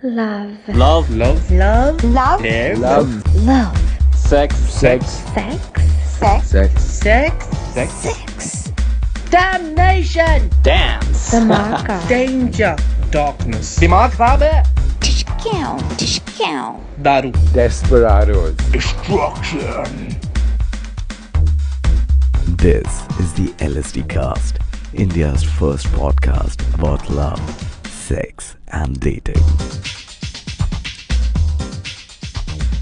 Love. Love. Love. Love. Love. Care. Love. Love. Sex. Sex. Sex. Sex. Sex. Sex. Sex. Sex. Damnation. Dance. Dhamaka. Danger. Darkness. दिमाग खराब है. Tishkow. दारू. Desperados. Destruction. This is the LSDcast, India's first podcast about love, sex, and dating.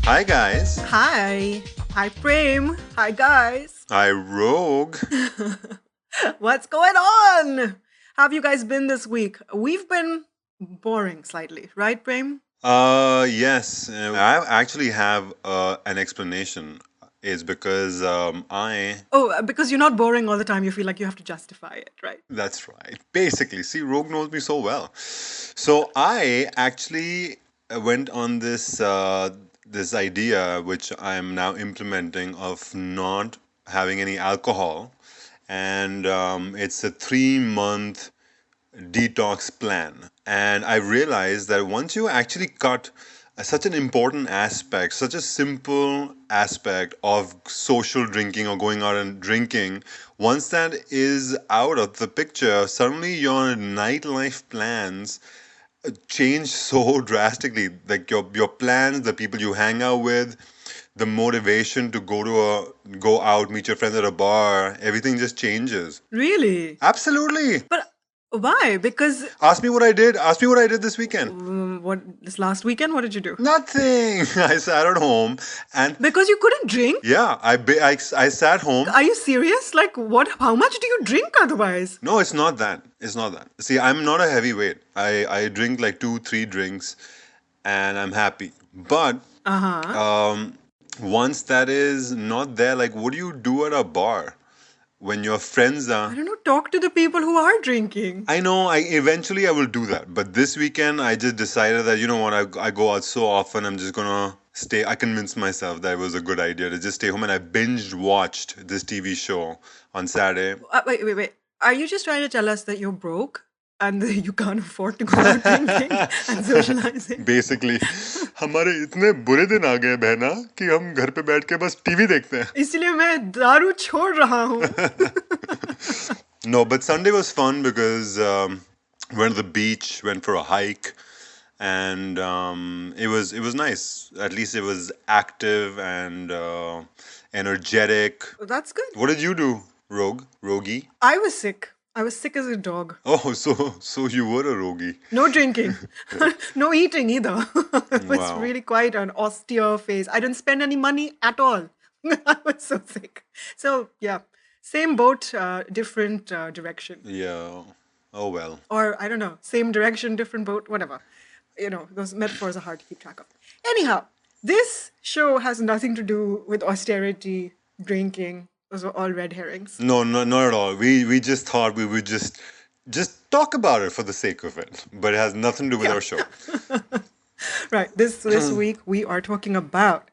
Hi guys. Hi. Hi, Prem. Hi, guys. Hi Rogue. What's going on? How have you guys been this week? We've been boring slightly, right, Prem? Yes. I actually have an explanation. It's because Because you're not boring all the time. You feel like you have to justify it, right? That's right. Basically, see, Rogue knows me so well. So I actually went on this idea, which I'm now implementing, of not having any alcohol, and it's a 3-month detox plan. And I realized that once you actually cut such an important aspect, such a simple aspect of social drinking or going out and drinking, once that is out of the picture, suddenly your nightlife plans change so drastically. Like your plans, the people you hang out with, the motivation to go out, meet your friends at a bar, everything just changes. Really? Absolutely. But why? Because Ask me what I did this weekend. this last weekend, what did you do? Nothing. I sat at home and Because you couldn't drink? yeah, I sat home. Are you serious? Like, what? How much do you drink otherwise? No, it's not that. It's not that. See, I'm not a heavyweight. I drink like 2-3 drinks and I'm happy. But once that is not there, like what do you do at a bar when your friends I are... don't know. Talk to the people who are drinking. I know, eventually I will do that. But this weekend, I just decided that, you know what, I go out so often, I'm just gonna stay. I convinced myself that it was a good idea to just stay home, and I binge watched this TV show on Saturday. Wait. Are you just trying to tell us that you're broke and that you can't afford to go out drinking and socializing? Basically, हमारे इतने बुरे दिन आ गए बहना कि हम घर पे बैठ के बस टीवी देखते हैं. इसलिए मैं दारू छोड़ रहा हूँ. No, but Sunday was fun because went to the beach, went for a hike, and it was nice. At least it was active and energetic. That's good. What did you do, Rogie? I was sick. I was sick as a dog. Oh, so you were a Rogie. No drinking. No eating either. It was Wow. really quite an austere phase. I didn't spend any money at all. I was so sick. So, yeah. Same boat, different direction. Yeah. Oh well. Or, I don't know, same direction, different boat, whatever. You know, those metaphors are hard to keep track of. Anyhow, this show has nothing to do with austerity, drinking. Those were all red herrings. No, not at all. We just thought we would just talk about it for the sake of it, but it has nothing to do with our show. Right. This week we are talking about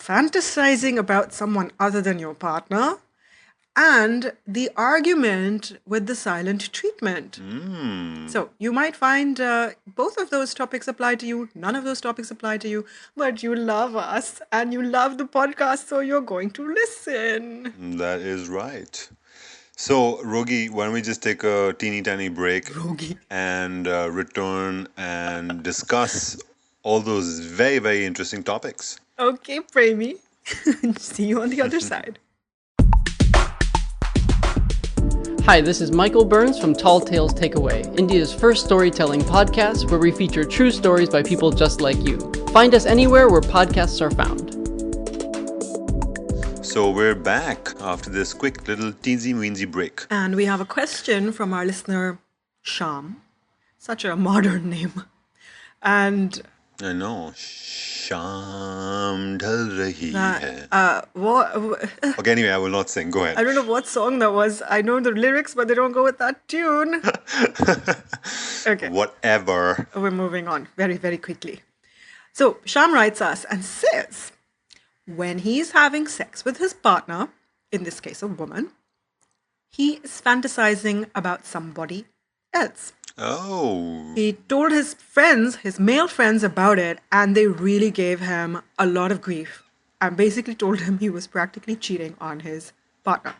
fantasizing about someone other than your partner and the argument with the silent treatment. So you might find both of those topics apply to you, none of those topics apply to you, but you love us and you love the podcast, so you're going to listen. That is right. So, Rogie, why don't we just take a teeny tiny break and return and discuss all those very, very interesting topics. Okay, Premi. See you on the other side. Hi, this is Michael Burns from Tall Tales Takeaway, India's first storytelling podcast where we feature true stories by people just like you. Find us anywhere where podcasts are found. So we're back after this quick little teensy-weensy break. And we have a question from our listener, Sham. Such a modern name. And I know. Sham dhal rahi hai. Okay, anyway, I will not sing. Go I ahead. don't know what song that was. I know the lyrics, but they don't go with that tune. Okay. Whatever. We're moving on very, very quickly. So, Sham writes us and says, when he's having sex with his partner, in this case a woman, he is fantasizing about somebody else. Oh. He told his friends, his male friends, about it, and they really gave him a lot of grief and basically told him he was practically cheating on his partner.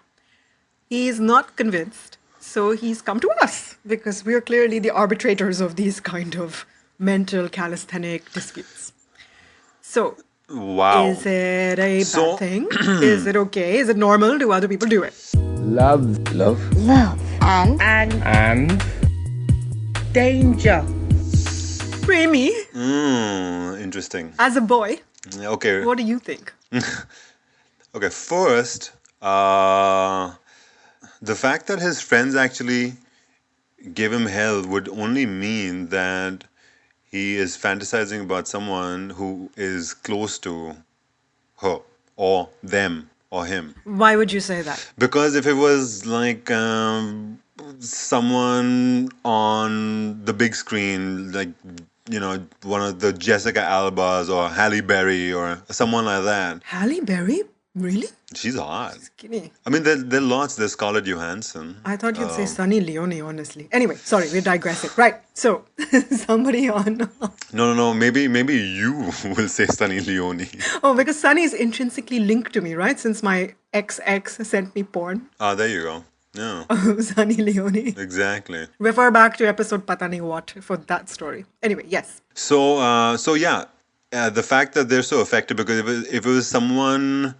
He is not convinced, so he's come to us because we are clearly the arbitrators of these kind of mental calisthenic disputes. So, Wow. is it a So- bad thing? Is it okay? Is it normal? Do other people do it? Love. And danger. Premi, Interesting. as a boy, Okay. what do you think? Okay, first, the fact that his friends actually gave him hell would only mean that he is fantasizing about someone who is close to her or them or him. Why would you say that? Because if it was like someone on the big screen, like, one of the Jessica Albas or Halle Berry or someone like that, Halle Berry? Really? she's hot. Skinny. I mean, there are lots. There's Scarlett Johansson. I thought you'd say Sunny Leone, honestly. Anyway, sorry, we're digressing. Right, so somebody on... No. Maybe you will say Sunny Leone. Oh, because Sunny is intrinsically linked to me, right? Since my ex sent me porn. Ah, there you go. Yeah, Sunny Leone. exactly. Refer back to episode Pata Nahi What for that story. Anyway, yes. So yeah, the fact that they're so affected, because if it was someone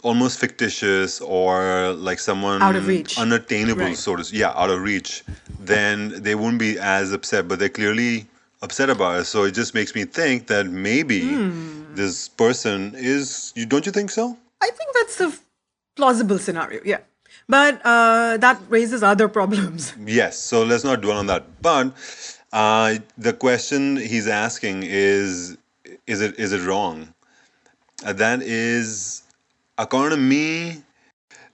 almost fictitious or like someone Out of reach. unattainable, Right. out of reach, then they wouldn't be as upset. But they're clearly upset about it. So it just makes me think that maybe this person is. Don't you think so? I think that's a plausible scenario, yeah. But that raises other problems. Yes, so let's not dwell on that. But the question he's asking is it wrong? That is, according to me,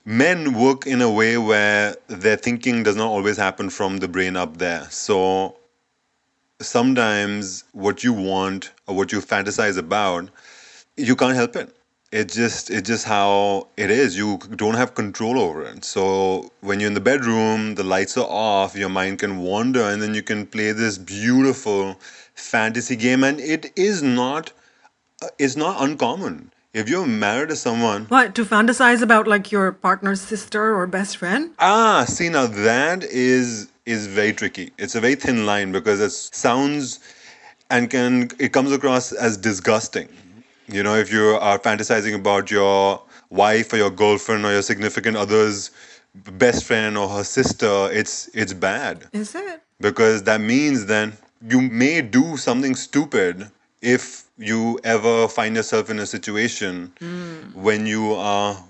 men work in a way where their thinking does not always happen from the brain up there. So sometimes what you want or what you fantasize about, you can't help it. It's just how it is. You don't have control over it. So when you're in the bedroom, the lights are off, your mind can wander, and then you can play this beautiful fantasy game. And it's not uncommon. If you're married to someone, What, to fantasize about like your partner's sister or best friend? see, now that is very tricky. It's a very thin line because it sounds and it comes across as disgusting. If you are fantasizing about your wife or your girlfriend or your significant other's best friend or her sister, it's bad. Is it? Because that means then you may do something stupid if you ever find yourself in a situation when you are,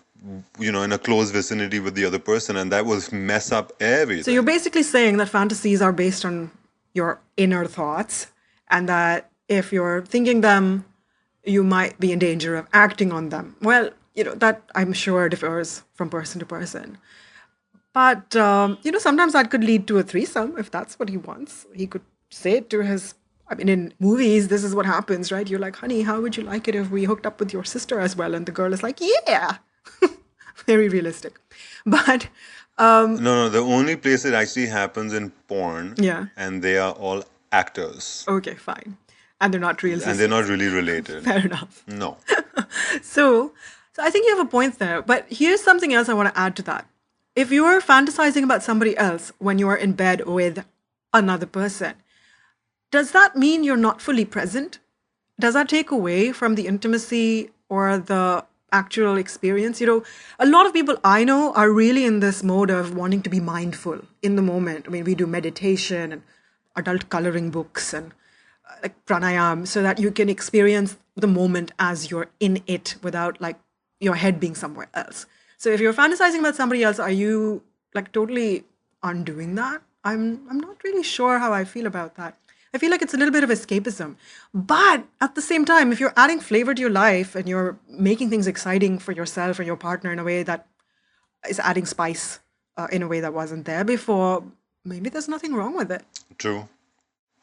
in a close vicinity with the other person, and that will mess up everything. So you're basically saying that fantasies are based on your inner thoughts, and that if you're thinking them, you might be in danger of acting on them. Well, that I'm sure differs from person to person. But, sometimes that could lead to a threesome if that's what he wants. He could say it to in movies, this is what happens, right? You're like, honey, how would you like it if we hooked up with your sister as well? And the girl is like, yeah. Very realistic. But, No, the only place it actually happens in porn, Yeah. and they are all actors. okay, fine. And they're not real sisters. And they're not really related. Fair enough. No. So I think you have a point there. But here's something else I want to add to that. If you are fantasizing about somebody else when you are in bed with another person, does that mean you're not fully present? Does that take away from the intimacy or the actual experience? A lot of people I know are really in this mode of wanting to be mindful in the moment. I mean, we do meditation and adult coloring books and like pranayam so that you can experience the moment as you're in it without like your head being somewhere else. So if you're fantasizing about somebody else, are you like totally undoing that? I'm not really sure how I feel about that. I feel like it's a little bit of escapism. But at the same time, if you're adding flavor to your life and you're making things exciting for yourself or your partner in a way that is adding spice in a way that wasn't there before, maybe there's nothing wrong with it. True.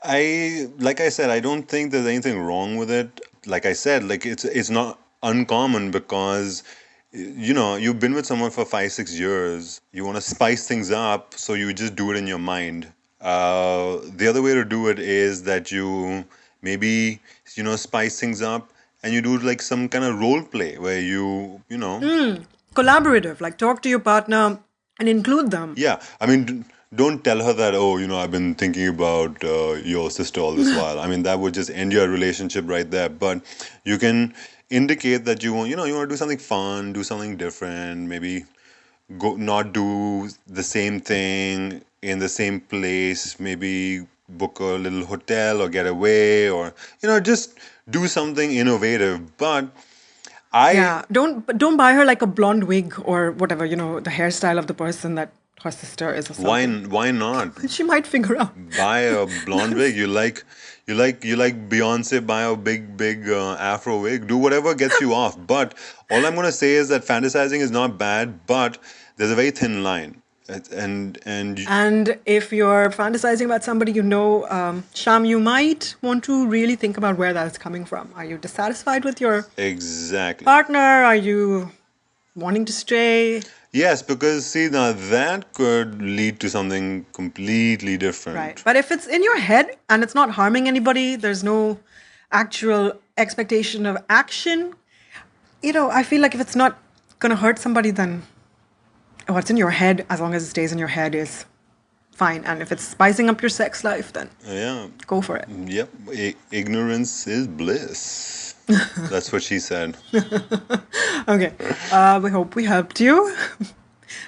Like I said, I don't think there's anything wrong with it. Like I said, like it's not uncommon because you've been with someone for 5-6 years. You want to spice things up, so you just do it in your mind. The other way to do it is that you maybe, spice things up and you do like some kind of role play where Collaborative, like talk to your partner and include them. yeah, I mean, don't tell her that, oh, I've been thinking about your sister all this while. I mean, that would just end your relationship right there. But you can indicate that you want to do something fun, do something different, maybe go not do the same thing in the same place, maybe book a little hotel or get away, or just do something innovative. But I Yeah, don't buy her like a blonde wig or whatever, the hairstyle of the person that her sister is or why something. why not She might figure out. buy a blonde wig? You like Beyonce, buy a big afro wig. Do whatever gets you off. But all I'm gonna say is that fantasizing is not bad, but there's a very thin line. And And if you're fantasizing about somebody Sham, you might want to really think about where that's coming from. Are you dissatisfied with your exactly. partner? Are you wanting to stray? Yes, because see now that could lead to something completely different. Right. But if it's in your head and it's not harming anybody, there's no actual expectation of action, I feel like if it's not going to hurt somebody, then what's in your head, as long as it stays in your head, is fine. And if it's spicing up your sex life, then Yeah. go for it. Yep. Ignorance is bliss. That's what she said. Okay. We hope we helped you.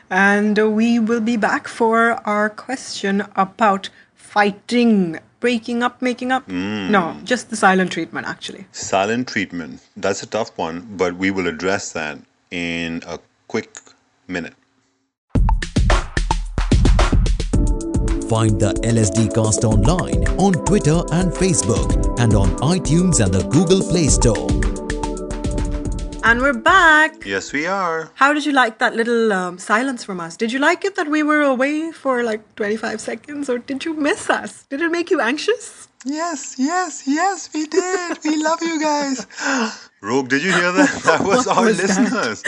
And we will be back for our question about fighting, breaking up, making up. No, just the silent treatment, actually. Silent treatment. That's a tough one, but we will address that in a quick minute. Find the LSDcast online on Twitter and Facebook and on iTunes and the Google Play Store. And we're back. Yes, we are. How did you like that little silence from us? Did you like it that we were away for like 25 seconds, or did you miss us? Did it make you anxious? Yes, we did. We love you guys. Rogue, did you hear that? That was What our was that? listeners.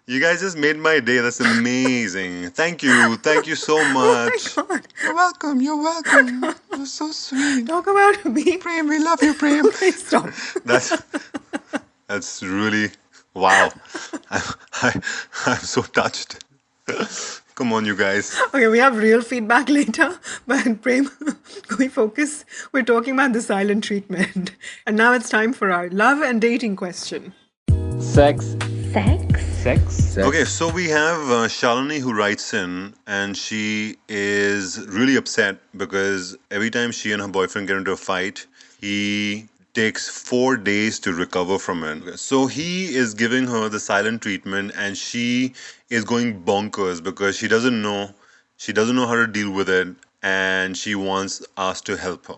You guys just made my day. That's amazing. Thank you so much. Oh my God. You're welcome. You're so sweet. Talk about me. Prem, we love you, Prem. Please stop. That's really wow. I'm so touched. Come on, you guys. Okay, we have real feedback later, but Prem, can we focus? We're talking about the silent treatment. And now it's time for our love and dating question. Sex. Sex. Okay, so we have Shalini who writes in, and she is really upset because every time she and her boyfriend get into a fight, he takes 4 days to recover from it. So he is giving her the silent treatment, and she is going bonkers because she doesn't know how to deal with it, and she wants us to help her.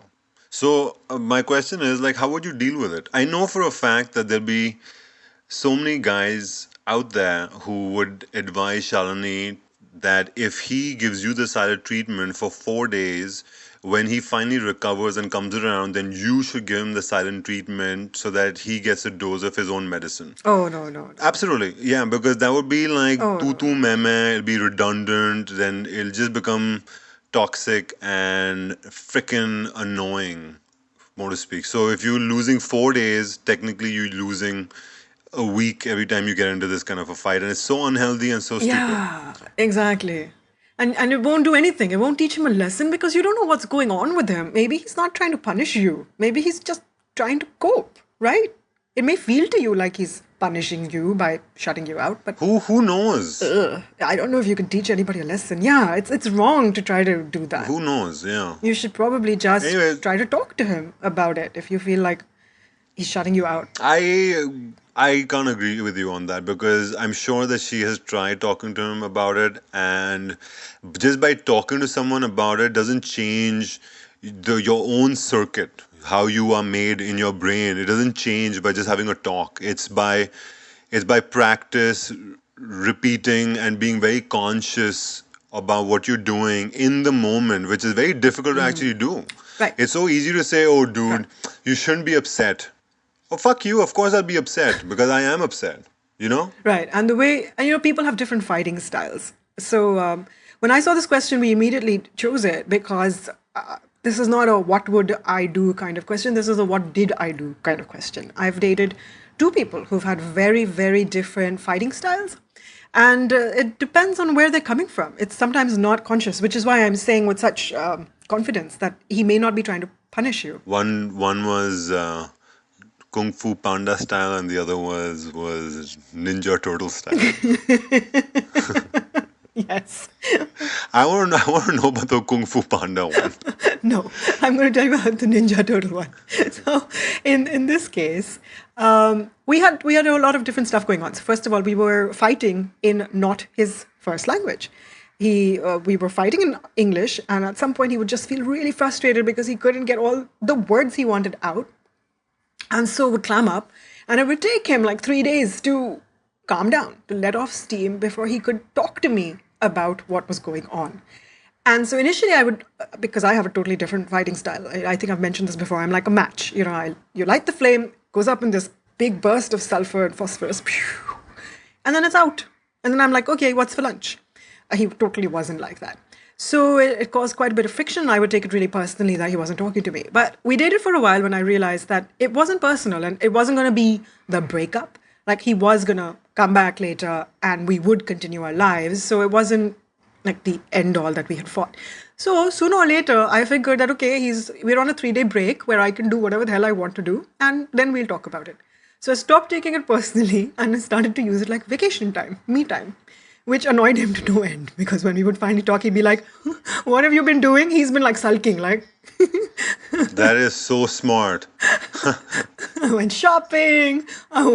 So my question is, like, how would you deal with it? I know for a fact that there'll be so many guys out there who would advise Shalini that if he gives you the silent treatment for 4 days, when he finally recovers and comes around, then you should give him the silent treatment so that he gets a dose of his own medicine. Oh, no. Absolutely. Yeah, because that would be like Oh, tutu meme, it'll be redundant, then it'll just become toxic and freaking annoying, more to speak. So if you're losing 4 days, technically you're losing a week every time you get into this kind of a fight, and it's so unhealthy and so stupid. Yeah, exactly. And it won't do anything. It won't teach him a lesson because you don't know what's going on with him. Maybe he's not trying to punish you. Maybe he's just trying to cope, right? It may feel to you like he's punishing you by shutting you out, but Who knows? I don't know if you can teach anybody a lesson. Yeah, it's wrong to try to do that. Who knows? Yeah. You should probably just Anyway. try to talk to him about it if you feel like he's shutting you out. I can't agree with you on that because I'm sure that she has tried talking to him about it, and just by talking to someone about it doesn't change your own circuit, how you are made in your brain. It doesn't change by just having a talk. It's by practice, repeating, and being very conscious about what you're doing in the moment, which is very difficult to actually do. Right. It's so easy to say, "Oh, dude, you shouldn't be upset." Oh, fuck you. Of course I'll be upset because I am upset. You know? Right. And people have different fighting styles. So When I saw this question, we immediately chose it because this is not a what would I do kind of question. This is a what did I do kind of question. I've dated two people who've had very, very different fighting styles. And it depends on where they're coming from. It's sometimes not conscious, which is why I'm saying with such confidence that he may not be trying to punish you. One was Kung Fu Panda style, and the other was Ninja Turtle style. Yes. I want to know about the Kung Fu Panda one. No, I'm going to tell you about the Ninja Turtle one. So, in this case, we had a lot of different stuff going on. So first of all, we were fighting in not his first language. We were fighting in English, and at some point he would just feel really frustrated because he couldn't get all the words he wanted out, and so would clam up, and it would take him like 3 days to calm down, to let off steam before he could talk to me about what was going on. And so initially I would, because I have a totally different fighting style. I think I've mentioned this before. I'm like a match. You light the flame, goes up in this big burst of sulfur and phosphorus, and then it's out. And then I'm like, okay, what's for lunch? He totally wasn't like that. So it caused quite a bit of friction. I would take it really personally that he wasn't talking to me. But we dated for a while when I realized that it wasn't personal and it wasn't going to be the breakup. Like he was going to come back later and we would continue our lives. So it wasn't like the end all that we had fought. So sooner or later, I figured that, okay, we're on a 3-day break where I can do whatever the hell I want to do. And then we'll talk about it. So I stopped taking it personally and I started to use it like vacation time, me time, which annoyed him to no end. Because when we would finally talk, he'd be like, what have you been doing? He's been like sulking, like. That is so smart. I went shopping. I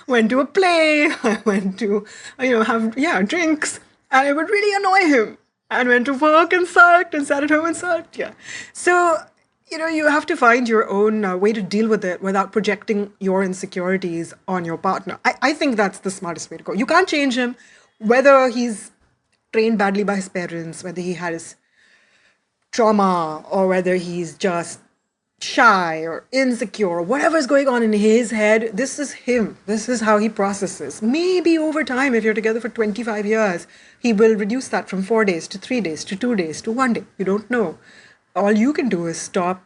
went to a play. I went to, have drinks. And it would really annoy him. And went to work and sulked and sat at home and sulked. Yeah. So, you have to find your own way to deal with it without projecting your insecurities on your partner. I think that's the smartest way to go. You can't change him, whether he's trained badly by his parents, whether he had his trauma, or whether he's just shy or insecure, or whatever's going on in his head. This is him. This is how he processes. Maybe over time, if you're together for 25 years, he will reduce that from 4 days to 3 days to 2 days to 1 day. You don't know. All you can do is stop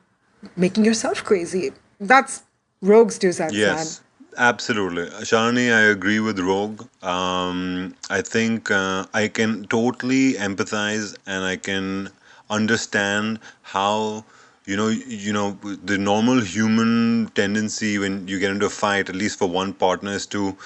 making yourself crazy. That's Rogue's 2 cents. Yes, absolutely. Shalini, I agree with Rogue. I think I can totally empathize and I can understand how the normal human tendency when you get into a fight, at least for one partner, is to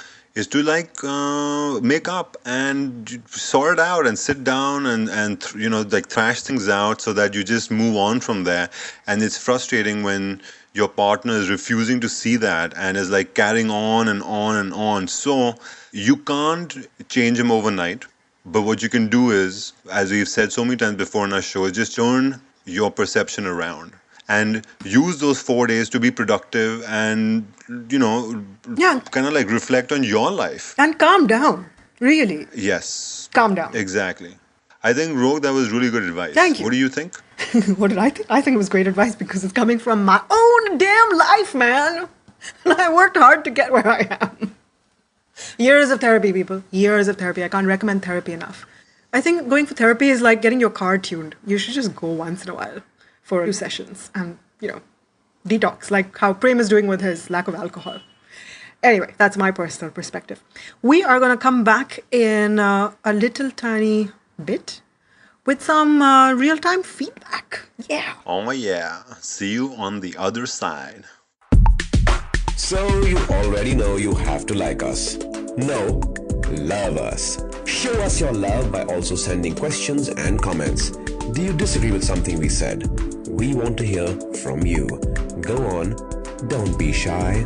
make up and sort it out and sit down and thrash things out so that you just move on from there. And it's frustrating when your partner is refusing to see that and is like carrying on and on and on. So you can't change him overnight. But what you can do is, as we've said so many times before in our show, is just turn your perception around and use those 4 days to be productive and, kind of like reflect on your life. And calm down, really. Yes. Calm down. Exactly. I think, Rogue, that was really good advice. Thank you. What do you think? What did I think? I think it was great advice because it's coming from my own damn life, man. And I worked hard to get where I am. Years of therapy, people. Years of therapy. I can't recommend therapy enough. I think going for therapy is like getting your car tuned. You should just go once in a while for a few sessions and, detox, like how Prem is doing with his lack of alcohol. Anyway, that's my personal perspective. We are going to come back in a little tiny bit with some real-time feedback. Yeah. Oh, yeah. See you on the other side. So you already know you have to like us. No, love us. Show us your love by also sending questions and comments. Do you disagree with something we said? We want to hear from you. Go on, don't be shy.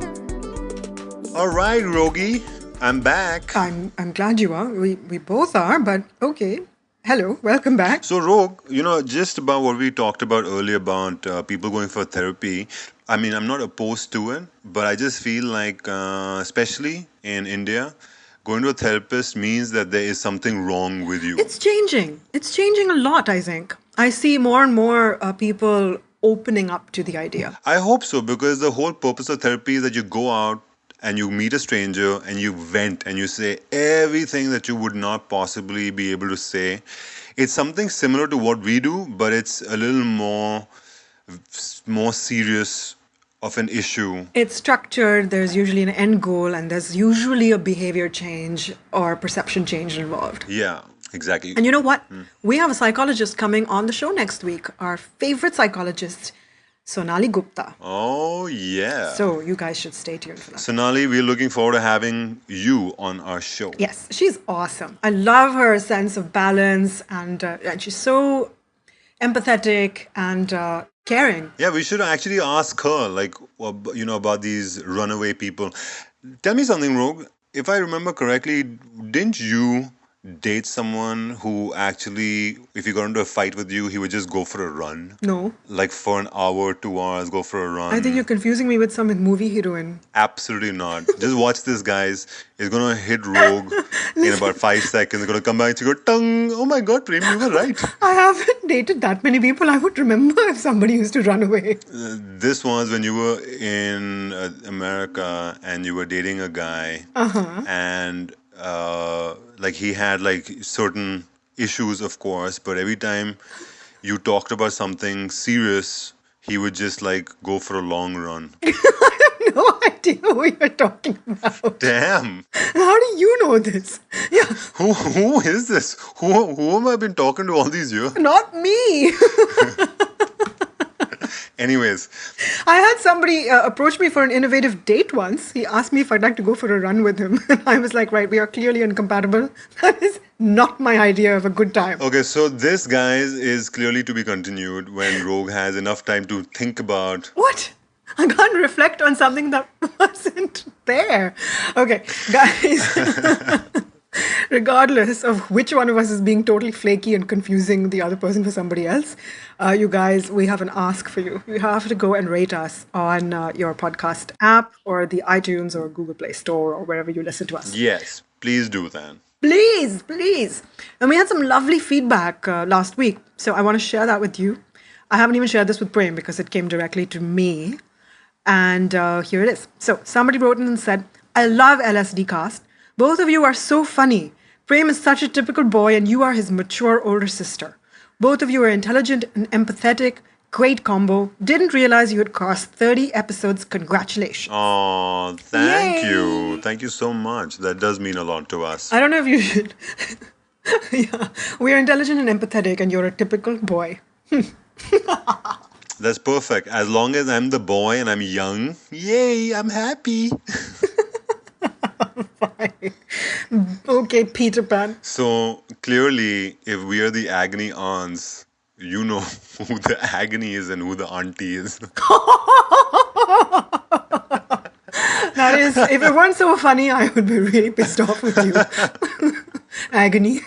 All right, Rogi, I'm back. I'm glad you are. We both are, but okay. Hello, welcome back. So, Rogue, just about what we talked about earlier about people going for therapy. I mean, I'm not opposed to it, but I just feel like, especially in India, going to a therapist means that there is something wrong with you. It's changing. It's changing a lot, I think. I see more and more people opening up to the idea. I hope so, because the whole purpose of therapy is that you go out and you meet a stranger and you vent and you say everything that you would not possibly be able to say. It's something similar to what we do, but it's a little more serious of an issue. It's structured, there's usually an end goal, and there's usually a behavior change or perception change involved. Yeah, exactly. And you know what? We have a psychologist coming on the show next week, our favorite psychologist, Sonali Gupta. Oh, yeah. So you guys should stay tuned for that. Sonali, we're looking forward to having you on our show. Yes, she's awesome. I love her sense of balance, and she's so empathetic and caring. Yeah, we should actually ask her, like, about these runaway people. Tell me something, Rogue. If I remember correctly, didn't you date someone who actually, if he got into a fight with you, he would just go for a run? No. Like for an hour, 2 hours, go for a run? I think you're confusing me with some movie heroine. Absolutely not. Just watch this, guys. He's going to hit Rogue in about 5 seconds. He's going to come back to go, tongue. Oh my God, Prem, you were right. I haven't dated that many people. I would remember if somebody used to run away. This was when you were in America and you were dating a guy. And like he had like certain issues, of course, but every time you talked about something serious, he would just like go for a long run. I have no idea what you're talking about. Damn. How do you know this? Yeah, Who is this? Who am I been talking to all these years? not me. Anyways, I had somebody approach me for an innovative date once. He asked me if I'd like to go for a run with him. And I was like, right, we are clearly incompatible. That is not my idea of a good time. okay, so this, guys, is clearly to be continued when Rogue has enough time to think about. What? I can't reflect on something that wasn't there. Okay, guys. Regardless of which one of us is being totally flaky and confusing the other person for somebody else, you guys, we have an ask for you. You have to go and rate us on your podcast app or the iTunes or Google Play Store or wherever you listen to us. Yes, please do that. Please, please. And we had some lovely feedback last week, so I want to share that with you. I haven't even shared this with Prem because it came directly to me. And here it is. So somebody wrote in and said, I love LSDcast. Both of you are so funny. Prem is such a typical boy and you are his mature older sister. Both of you are intelligent and empathetic. Great combo. Didn't realize you had crossed 30 episodes. Congratulations. Oh, thank Yay. you. Thank you so much. That does mean a lot to us. I don't know if you should. Yeah. We are intelligent and empathetic and you're a typical boy. That's perfect. As long as I'm the boy and I'm young, yay, I'm happy. Fine. Okay, Peter Pan. So clearly, if we are the agony aunts, you know who the agony is and who the auntie is. That is, if it weren't so funny, I would be really pissed off with you. Agony.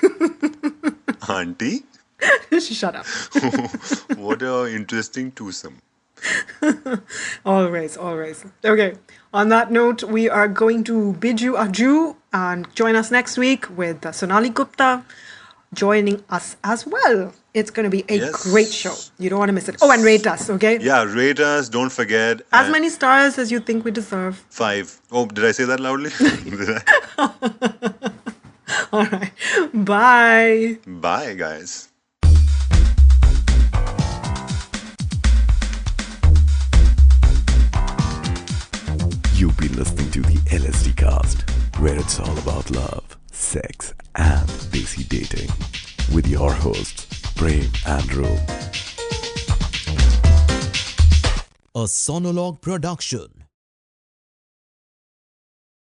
Auntie? Shut up. What a interesting twosome. Always, always. Okay, on that note, we are going to bid you adieu and join us next week with Sonali Gupta joining us as well. It's going to be a Yes. great show. You don't want to miss it. Oh, and rate us, okay? Yeah, rate us, don't forget. As and many stars as you think we deserve. 5. Oh, did I say that loudly? Did I? All right. Bye. Bye, guys. You've been listening to the LSDcast, where it's all about love, sex, and desi dating. With your hosts, Prem and Rogue. A Sonologue production.